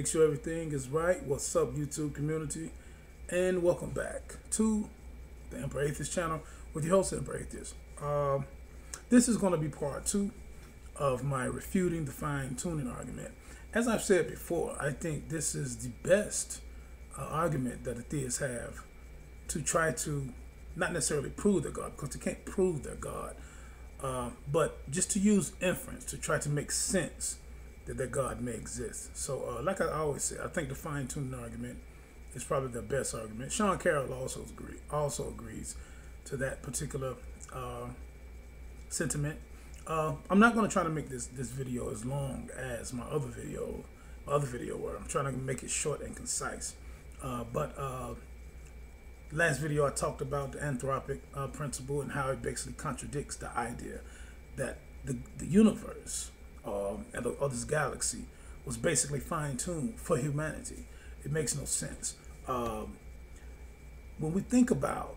Make sure everything is right. What's up, YouTube community? And welcome back to the Emperor Atheist channel with your host, Emperor Atheist. This is going to be part 2 of my refuting the fine-tuning argument. As I've said before, I think this is the best argument that atheists have to try to not necessarily prove their God, because they can't prove their God, but just to use inference to try to make sense that God may exist. So like I always say, I think the fine-tuning argument is probably the best argument. Sean Carroll also agrees to that particular sentiment. I'm not going to try to make this video as long as my other video where I'm trying to make it short and concise. Last video I talked about the anthropic principle and how it basically contradicts the idea that the universe or this galaxy was basically fine-tuned for humanity. It makes no sense. When we think about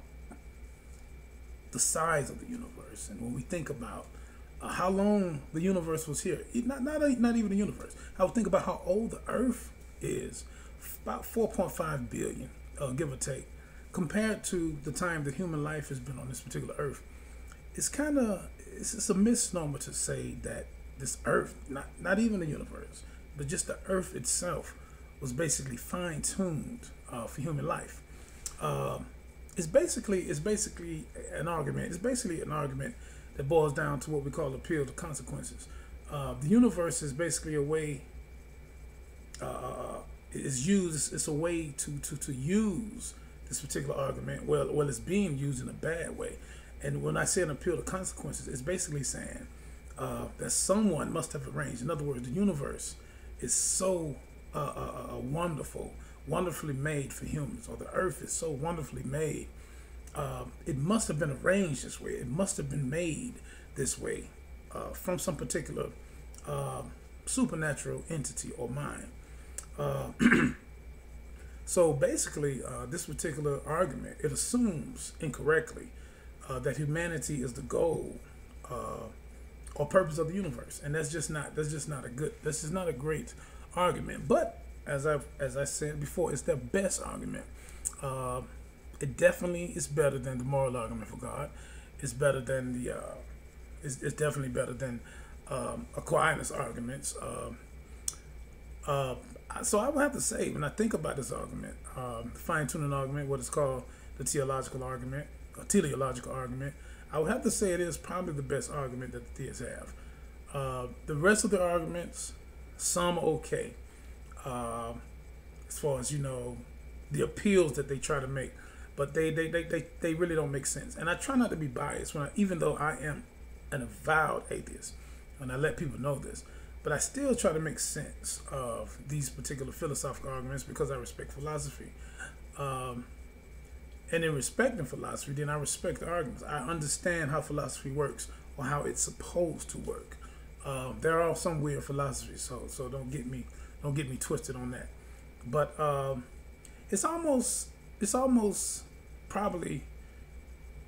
the size of the universe, and when we think about how long the universe was here, not even the universe, I would think about how old the Earth is, about 4.5 billion, give or take, compared to the time that human life has been on this particular Earth. It's a misnomer to say that this Earth, not even the universe, but just the Earth itself, was basically fine-tuned for human life. It's basically an argument. It's basically an argument that boils down to what we call appeal to consequences. The universe is basically a way. It's a way to use this particular argument. Well, it's being used in a bad way. And when I say an appeal to consequences, it's basically saying that someone must have arranged. In other words, the universe is so wonderfully made for humans, or the Earth is so wonderfully made. It must have been arranged this way. It must have been made this way from some particular supernatural entity or mind. So basically, this particular argument, it assumes incorrectly that humanity is the goal or purpose of the universe, and that's just not a great argument. But as I said before, it's their best argument. It definitely is better than the moral argument for God. It's better than it's definitely better than Aquinas arguments. So I would have to say, when I think about this argument, the fine-tuning argument, what is called the teleological argument, I would have to say it is probably the best argument that the theists have. The rest of the arguments, some are okay, as far as, the appeals that they try to make, but they really don't make sense. And I try not to be biased, even though I am an avowed atheist, and I let people know this, but I still try to make sense of these particular philosophical arguments because I respect philosophy. And in respecting philosophy, then I respect the arguments. I understand how philosophy works, or how it's supposed to work. There are some weird philosophies, so don't get me twisted on that. But it's almost probably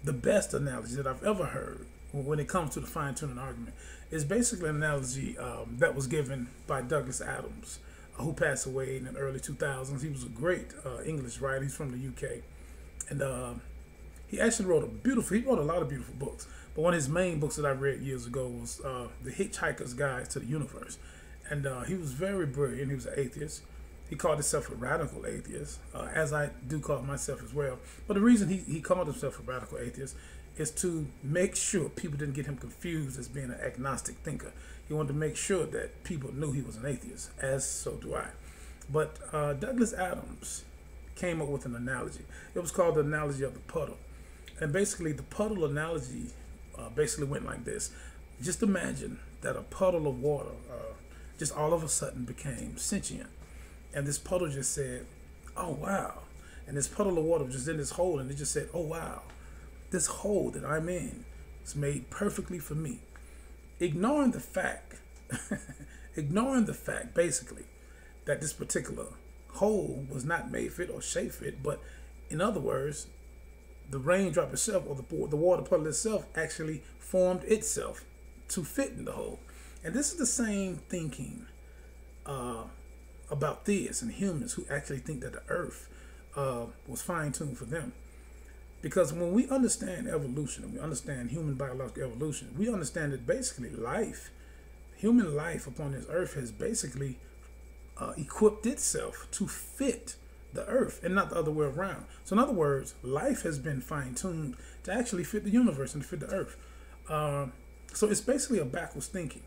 the best analogy that I've ever heard when it comes to the fine-tuning argument. It's basically an analogy that was given by Douglas Adams, who passed away in the early 2000s. He was a great English writer. He's from the UK. And he actually wrote a lot of beautiful books. But one of his main books that I read years ago was The Hitchhiker's Guide to the Universe. And he was very brilliant. He was an atheist. He called himself a radical atheist, as I do call myself as well. But the reason he called himself a radical atheist is to make sure people didn't get him confused as being an agnostic thinker. He wanted to make sure that people knew he was an atheist, as so do I. But Douglas Adams came up with an analogy. It was called the analogy of the puddle. And basically the puddle analogy basically went like this. Just imagine that a puddle of water just all of a sudden became sentient. And this puddle just said, oh wow. And this puddle of water was just in this hole, and it just said, oh wow. This hole that I'm in is made perfectly for me. Ignoring the fact basically that this particular hole was not made fit or shape fit, but in other words, the raindrop itself, or the water puddle itself, actually formed itself to fit in the hole. And this is the same thinking about theists and humans who actually think that the earth was fine-tuned for them. Because when we understand evolution, and we understand human biological evolution, we understand that basically life, human life upon this earth has basically equipped itself to fit the earth and not the other way around. So in other words, life has been fine-tuned to actually fit the universe and to fit the earth. So it's basically a backwards thinking.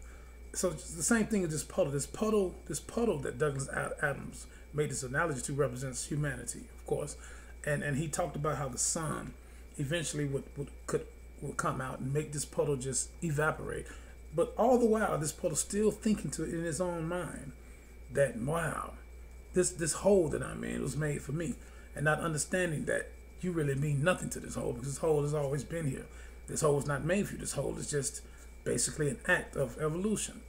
So it's the same thing as this puddle. This puddle that Douglas Adams made this analogy to represents humanity, of course. And he talked about how the sun eventually would come out and make this puddle just evaporate. But all the while, this puddle still thinking to it in his own mind that, wow, this hole that I'm in was made for me, and not understanding that you really mean nothing to this hole, because this hole has always been here. This hole is not made for you. This hole is just basically an act of evolution.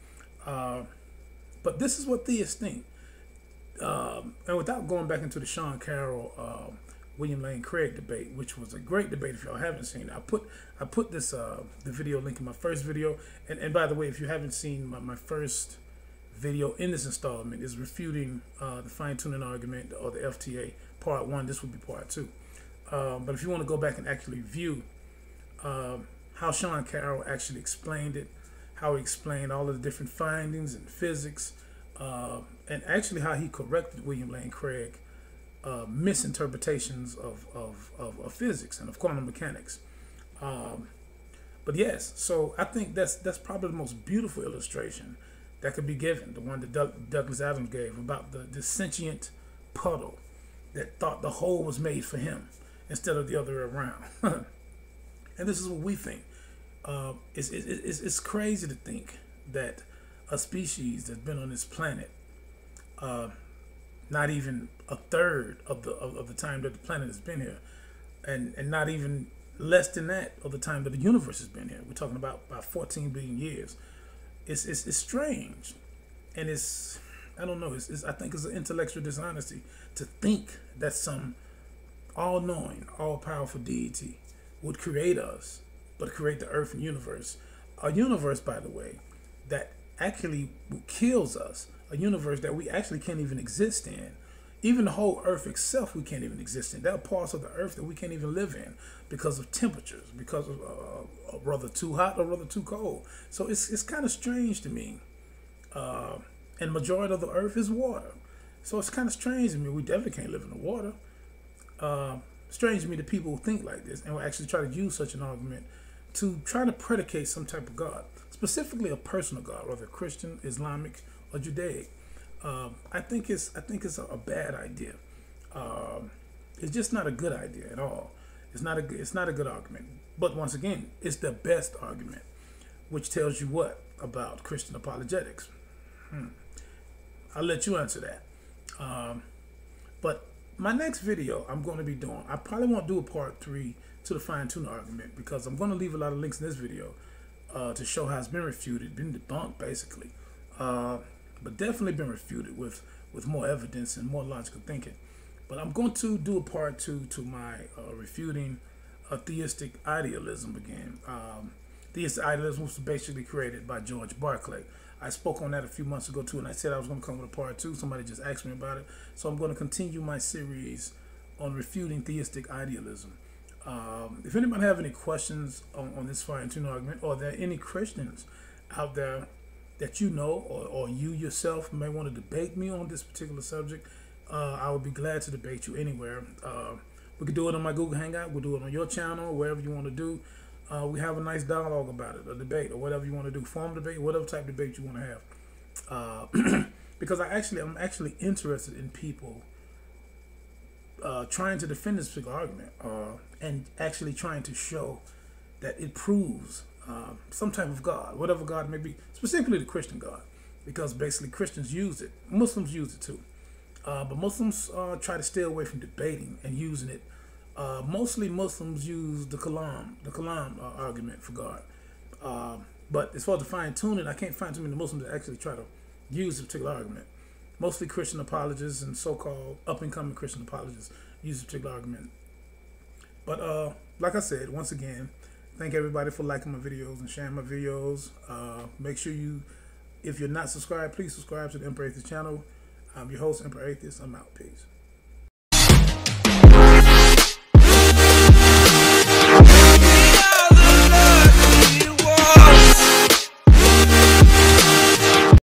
But this is what theists think. And without going back into the Sean Carroll, William Lane Craig debate, which was a great debate. If y'all haven't seen it, I put this the video link in my first video. And by the way, if you haven't seen my first video in this installment, is refuting the fine-tuning argument, or the FTA part 1. This would be part 2. But if you want to go back and actually view how Sean Carroll actually explained it, how he explained all of the different findings in physics, and actually how he corrected William Lane Craig misinterpretations of physics and of quantum mechanics. But yes, so I think that's probably the most beautiful illustration that could be given, the one that Douglas Adams gave about the sentient puddle that thought the hole was made for him instead of the other way around. And this is what we think. It's crazy to think that a species that's been on this planet, not even a third of the time that the planet has been here, and not even less than that of the time that the universe has been here. We're talking about 14 billion years. It's strange, and I don't know. I think it's an intellectual dishonesty to think that some all-knowing, all-powerful deity would create us, but create the earth and universe. A universe, by the way, that actually kills us. A universe that we actually can't even exist in. Even the whole earth itself, we can't even exist in. There are parts of the earth that we can't even live in because of temperatures, because of rather too hot or rather too cold. So it's kind of strange to me. And majority of the earth is water. So it's kind of strange to me. We definitely can't live in the water. Strange to me that people think like this and will actually try to use such an argument to try to predicate some type of God, specifically a personal God, whether Christian, Islamic, or Judaic. I think it's a bad idea. It's just not a good idea at all. It's not a good argument. But once again, it's the best argument, which tells you what about Christian apologetics. I'll let you answer that. But my next video I'm going to be doing, I probably won't do a part 3 to the fine-tune argument, because I'm going to leave a lot of links in this video to show how it's been refuted, been debunked basically. But definitely been refuted with more evidence and more logical thinking. But I'm going to do a part 2 to my refuting theistic idealism again. Theistic idealism was basically created by George Barclay. I spoke on that a few months ago too, and I said I was going to come with a part 2. Somebody just asked me about it. So I'm going to continue my series on refuting theistic idealism. If anybody have any questions on this fine-tune argument, or there are any Christians out there that you know, or you yourself may want to debate me on this particular subject, I would be glad to debate you anywhere. We could do it on my Google Hangout. We'll do it on your channel, wherever you want to do. We have a nice dialogue about it, a debate, or whatever you want to do, form debate, whatever type of debate you want to have. Because I'm actually interested in people trying to defend this particular argument, and actually trying to show that it proves some type of God, whatever God may be, specifically the Christian God, because basically Christians use it. Muslims use it too. But Muslims try to stay away from debating and using it. Mostly Muslims use the Kalam argument for God. But as far as the fine-tuning, I can't find too many Muslims that actually try to use this particular argument. Mostly Christian apologists and so-called up-and-coming Christian apologists use this particular argument. But like I said, once again, thank everybody for liking my videos and sharing my videos. Make sure if you're not subscribed, please subscribe to the Emperor Atheist channel. I'm your host, Emperor Atheist. I'm out. Peace.